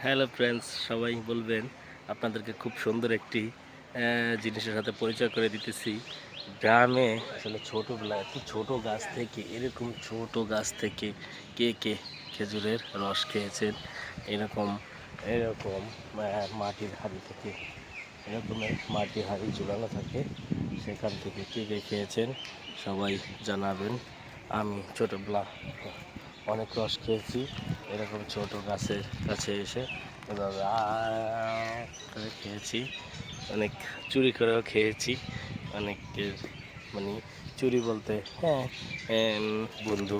Hello friends, সবাই বলবেন আপনাদেরকে খুব সুন্দর একটি জিনিসের সাথে পরিচয় করে দিতেছি। গ্রামে আসলে ছোটোবেলায় এত ছোট গাছ থেকে এরকম ছোট গাছ থেকে কে কে খেজুরের রস খেয়েছেন? এরকম এরকম মাটির হাঁড়ি থেকে, এরকমের মাটির হাঁড়ি ঝুলানো থাকে, সেখান থেকে কে কে খেয়েছেন সবাই জানাবেন। আমি ছোটোবেলা অনেক রস খেয়েছি, এরকম ছোট গাছের কাছে এসে এভাবে করে খেয়েছি, অনেক চুরি করেও খেয়েছি। অনেকের মানে চুরি বলতে বন্ধু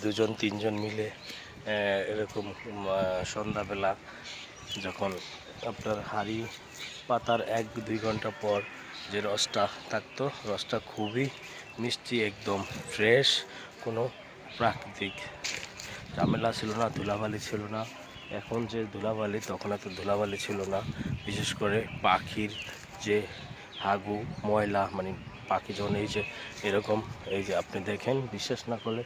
দুজন তিনজন মিলে এরকম সন্ধ্যাবেলা যখন আপনার হাঁড়ি পাতার 1-2 ঘন্টা পর যে রসটা থাকতো, রসটা খুবই মিষ্টি, একদম ফ্রেশ, কোনো প্রাকৃতিক ঝামেলা ছিল না, ধুলাবালি ছিল না। এখন যে ধুলাবালি, তখন এত ধুলাবালি ছিল না। বিশেষ করে পাখির যে হাগু ময়লা, মানে পাখি যখন এরকম এই যে আপনি দেখেন, বিশ্বাস না করলে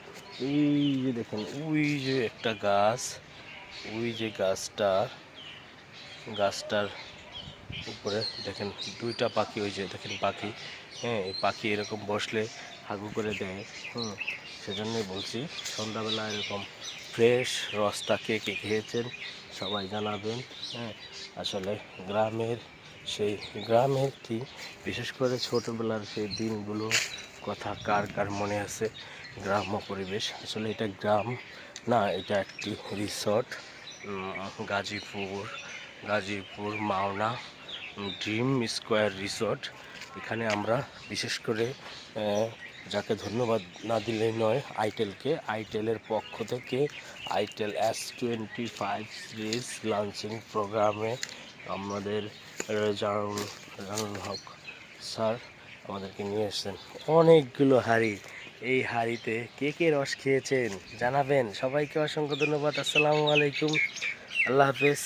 এই যে দেখেন, ওই যে একটা গাছ, ওই যে গাছটার উপরে দেখেন 2টা পাখি, ওই যে দেখেন পাখি, এই পাখি এরকম বসলে হাগু করে দেয়। সেজন্যই বলছি, সন্ধ্যাবেলা এরকম ফ্রেশ রসটা কে কে খেয়েছেন সবাই জানাবেন। আসলে গ্রামের কি, বিশেষ করে ছোটোবেলার সেই দিনগুলো কথা কার কার মনে আছে? গ্রাম্য পরিবেশ, আসলে এটা গ্রাম না, এটা একটি resort. Gazipur Maona dream square resort. এখানে আমরা বিশেষ করে যাকে ধন্যবাদ না দিলেই নয়, আইটেলের পক্ষ থেকে আইটেল S25 সিরিজ লঞ্চিং প্রোগ্রামে আমাদের রেজাউল হক স্যার আমাদেরকে নিয়ে এসেছেন অনেকগুলো হাঁড়ি। এই হাঁড়িতে কে কে রস খেয়েছেন জানাবেন। সবাইকে অসংখ্য ধন্যবাদ। আসসালামু আলাইকুম, আল্লাহ হাফেজ।